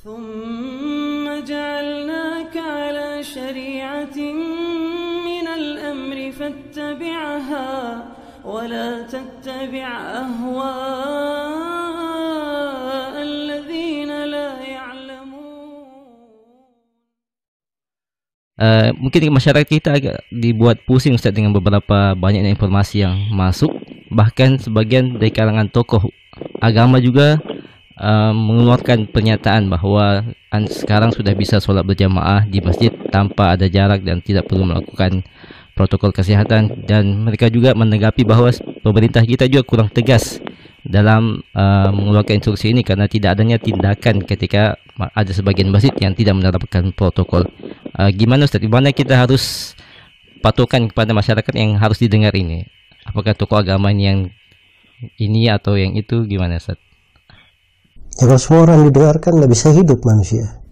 ثم جعلناك على شريعة من الأمر فاتبعها ولا تتبع أهواء الذين لا يعلمون. Mungkin masyarakat kita agak dibuat pusing Ustaz dengan beberapa banyaknya informasi yang masuk. Bahkan sebagian dari kalangan tokoh agama juga mengeluarkan pernyataan bahwa sekarang sudah bisa sholat berjamaah di masjid tanpa ada jarak dan tidak perlu melakukan protokol kesehatan, dan mereka juga menanggapi bahwa pemerintah kita juga kurang tegas dalam mengeluarkan instruksi ini karena tidak adanya tindakan ketika ada sebagian masjid yang tidak menerapkan protokol. Gimana Ustaz? Gimana kita harus patokan kepada masyarakat yang harus didengar ini? Apakah tokoh agama yang ini atau yang itu, gimana Ustaz? Ya, kalau semua orang didengarkan nggak bisa hidup manusia,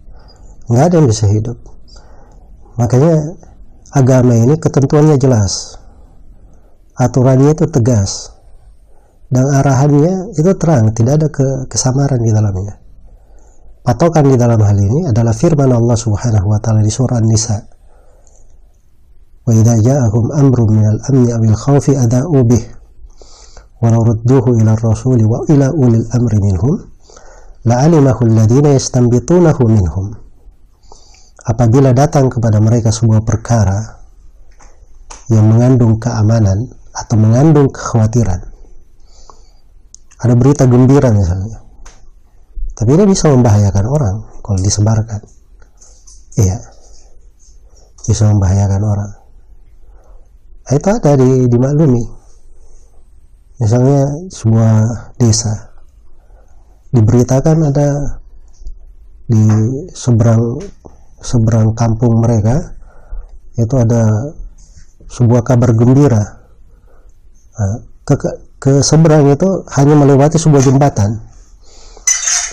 nggak ada yang bisa hidup. Makanya agama ini ketentuannya jelas, aturannya itu tegas, dan arahannya itu terang, tidak ada kesamaran di dalamnya. Patokan di dalam hal ini adalah firman Allah Subhanahu wa taala di surah An-Nisa. Wa idza ja'ahum amrun minal amni awil khawfi ada'u bih wa law rudduhu ila ar-rasuli wa ila ulil amri minhum la'alimahu alladhina yastanbitunahu minhum. Apabila datang kepada mereka sebuah perkara yang mengandung keamanan atau mengandung kekhawatiran, ada berita gembira misalnya, tapi ini bisa membahayakan orang kalau disebarkan. Iya, bisa membahayakan orang. Nah, itu ada dimaklumi. Misalnya sebuah desa diberitakan ada di seberang kampung mereka itu ada sebuah kabar gembira. Nah, ke seberang itu hanya melewati sebuah jembatan.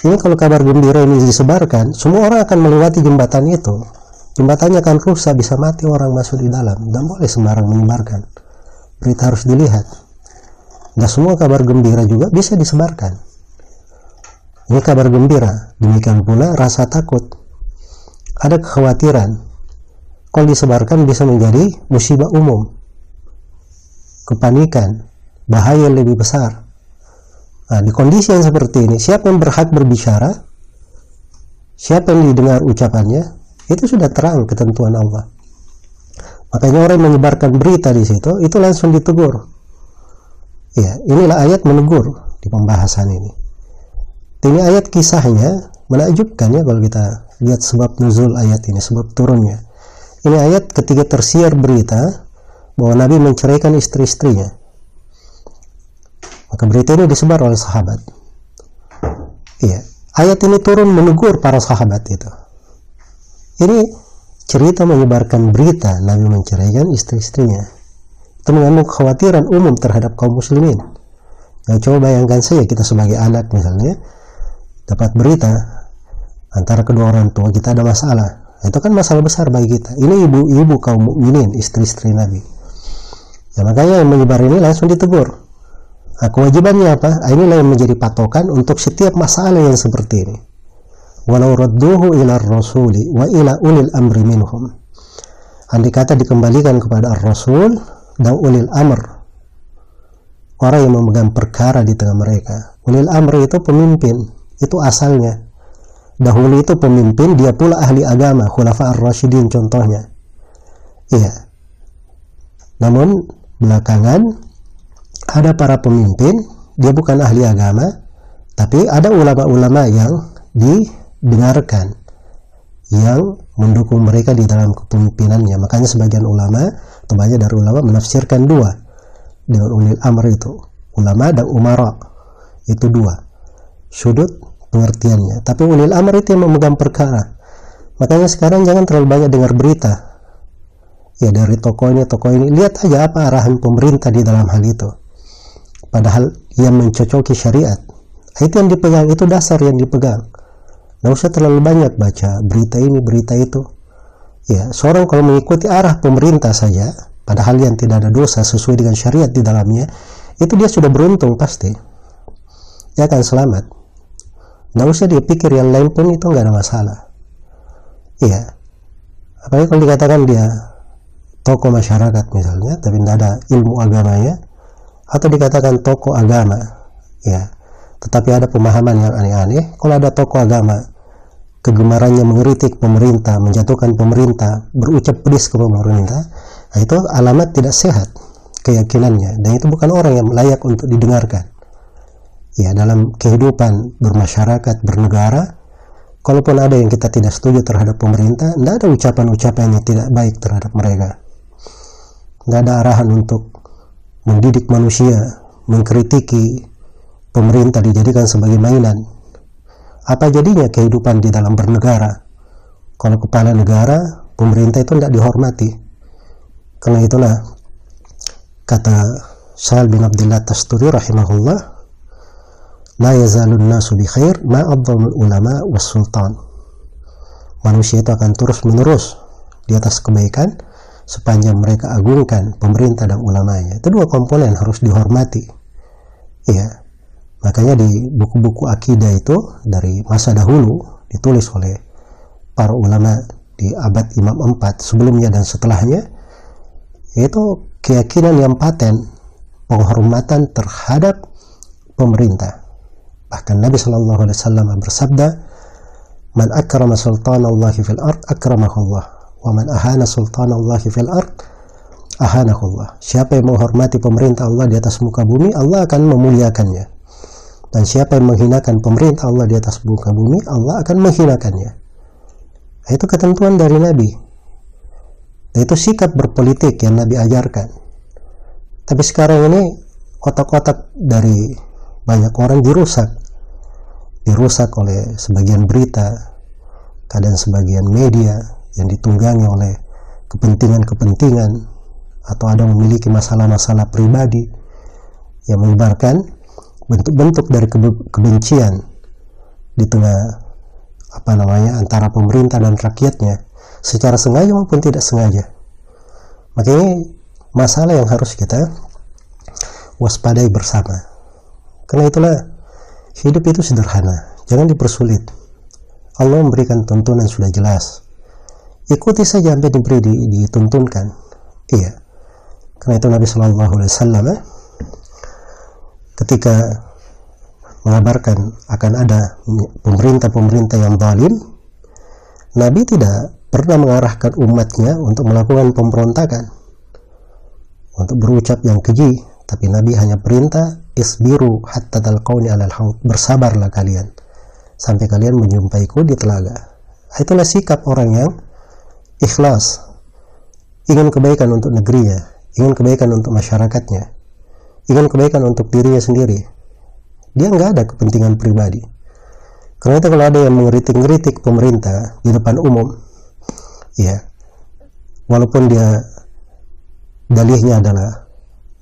Ini kalau kabar gembira ini disebarkan, semua orang akan melewati jembatan itu. Jembatannya akan rusak, bisa mati orang masuk di dalam. Dan boleh sembarang menyebarkan. Berita harus dilihat. Nggak semua kabar gembira juga bisa disebarkan. Ini kabar gembira, demikian pula rasa takut, ada kekhawatiran. Kalau disebarkan bisa menjadi musibah umum, kepanikan, bahaya yang lebih besar. Nah, di kondisi yang seperti ini, siapa yang berhak berbicara, siapa yang didengar ucapannya, itu sudah terang ketentuan Allah. Makanya orang yang menyebarkan berita di situ, itu langsung ditegur. Ya, inilah ayat menegur di pembahasan ini. Ini ayat kisahnya menakjubkan ya kalau kita lihat sebab nuzul ayat ini, sebab turunnya. Ini ayat ketika tersiar berita bahwa Nabi menceraikan istri-istrinya. Maka berita ini disebar oleh sahabat. Iya, ayat ini turun menegur para sahabat itu. Ini cerita menyebarkan berita Nabi menceraikan istri-istrinya. Itu mengandung kekhawatiran umum terhadap kaum muslimin. Nah, coba bayangkan saja kita sebagai anak misalnya dapat berita antara kedua orang tua kita ada masalah. Itu kan masalah besar bagi kita. Ini ibu-ibu kaum mukminin, istri-istri Nabi. Ya, makanya yang menyebar ini langsung ditegur. Nah, kewajibannya apa? Inilah yang menjadi patokan untuk setiap masalah yang seperti ini. Walau radduhu ila rasuli wa ila ulil amri minhum. Andai kata dikembalikan kepada ar-rasul dan ulil amr, orang yang memegang perkara di tengah mereka. Ulil amri itu pemimpin, itu asalnya. Dahulu itu pemimpin, dia pula ahli agama, khulafa ar-rasyidin contohnya. Iya. Namun belakangan ada para pemimpin, dia bukan ahli agama, tapi ada ulama-ulama yang didengarkan, yang mendukung mereka di dalam kepemimpinannya. Makanya sebagian ulama, atau banyak dari ulama menafsirkan dua dengan ulil amr itu, ulama dan umara, itu dua sudut pengertiannya. Tapi ulil amr itu yang memegang perkara. Makanya sekarang jangan terlalu banyak dengar berita ya dari tokoh ini, lihat aja apa arahan pemerintah di dalam hal itu, padahal yang mencocoki syariat itu yang dipegang, itu dasar yang dipegang. Nggak usah terlalu banyak baca berita ini berita itu ya. Seorang kalau mengikuti arah pemerintah saja, padahal yang tidak ada dosa sesuai dengan syariat di dalamnya, itu dia sudah beruntung, pasti dia akan selamat. Nggak usah dia pikir yang lain pun itu nggak ada masalah. Iya. Apalagi kalau dikatakan dia tokoh masyarakat misalnya, tapi tidak ada ilmu agamanya, atau dikatakan tokoh agama, ya, tetapi ada pemahaman yang aneh-aneh. Kalau ada tokoh agama, kegemarannya mengkritik pemerintah, menjatuhkan pemerintah, berucap pedis ke pemerintah, nah itu alamat tidak sehat keyakinannya, dan itu bukan orang yang layak untuk didengarkan. Ya, dalam kehidupan bermasyarakat, bernegara, kalaupun ada yang kita tidak setuju terhadap pemerintah, tidak ada ucapan-ucapan yang tidak baik terhadap mereka. Tidak ada arahan untuk mendidik manusia, mengkritiki pemerintah dijadikan sebagai mainan. Apa jadinya kehidupan di dalam bernegara kalau kepala negara, pemerintah itu tidak dihormati? Karena itulah kata Sahal bin Abdullah Tasturi rahimahullah, la yazalun nasu bi khair ma adzamul ulama was sultan. Manusia itu akan terus menerus di atas kebaikan sepanjang mereka agungkan pemerintah dan ulamanya. Itu dua komponen harus dihormati. Iya. Makanya di buku-buku akidah itu dari masa dahulu ditulis oleh para ulama di abad Imam 4 sebelumnya dan setelahnya, yaitu keyakinan yang paten penghormatan terhadap pemerintah. Bahkan Nabi Shallallahu Alaihi Wasallam bersabda, "Man akrama sultanallahi fil ard akramahullah, wa man ahana sultanallahi fil ard ahanahullah." Siapa yang menghormati pemerintah Allah di atas muka bumi, Allah akan memuliakannya. Dan siapa yang menghinakan pemerintah Allah di atas muka bumi, Allah akan menghinakannya. Itu ketentuan dari Nabi. Itu sikap berpolitik yang Nabi ajarkan. Tapi sekarang ini otak-otak dari banyak orang dirusak oleh sebagian berita, kadang sebagian media yang ditunggangi oleh kepentingan-kepentingan, atau ada memiliki masalah-masalah pribadi yang menyebarkan bentuk-bentuk dari kebencian di tengah antara pemerintah dan rakyatnya, secara sengaja maupun tidak sengaja. Makanya masalah yang harus kita waspadai bersama. Karena itulah hidup itu sederhana, jangan dipersulit. Allah memberikan tuntunan sudah jelas, ikuti saja sampai dituntunkan. Iya. Karena itu Nabi Shallallahu Alaihi Wasallam ketika mengabarkan akan ada pemerintah-pemerintah yang zalim, Nabi tidak pernah mengarahkan umatnya untuk melakukan pemberontakan, untuk berucap yang keji, tapi Nabi hanya perintah, isbiru hatta talqauni alal haud, bersabarlah kalian sampai kalian menjumpaiku di telaga. Itulah sikap orang yang ikhlas, ingin kebaikan untuk negerinya, ingin kebaikan untuk masyarakatnya, ingin kebaikan untuk dirinya sendiri. Dia nggak ada kepentingan pribadi. Karena itu kalau ada yang mengkritik pemerintah di depan umum, ya, walaupun dia dalihnya adalah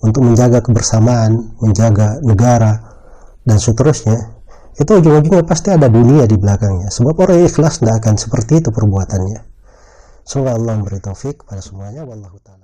untuk menjaga kebersamaan, menjaga negara, dan seterusnya, itu ujung-ujungnya pasti ada dunia di belakangnya. Sebab orang yang ikhlas tidak akan seperti itu perbuatannya. Semoga Allah memberi taufik pada semuanya. Wallahu ta'ala.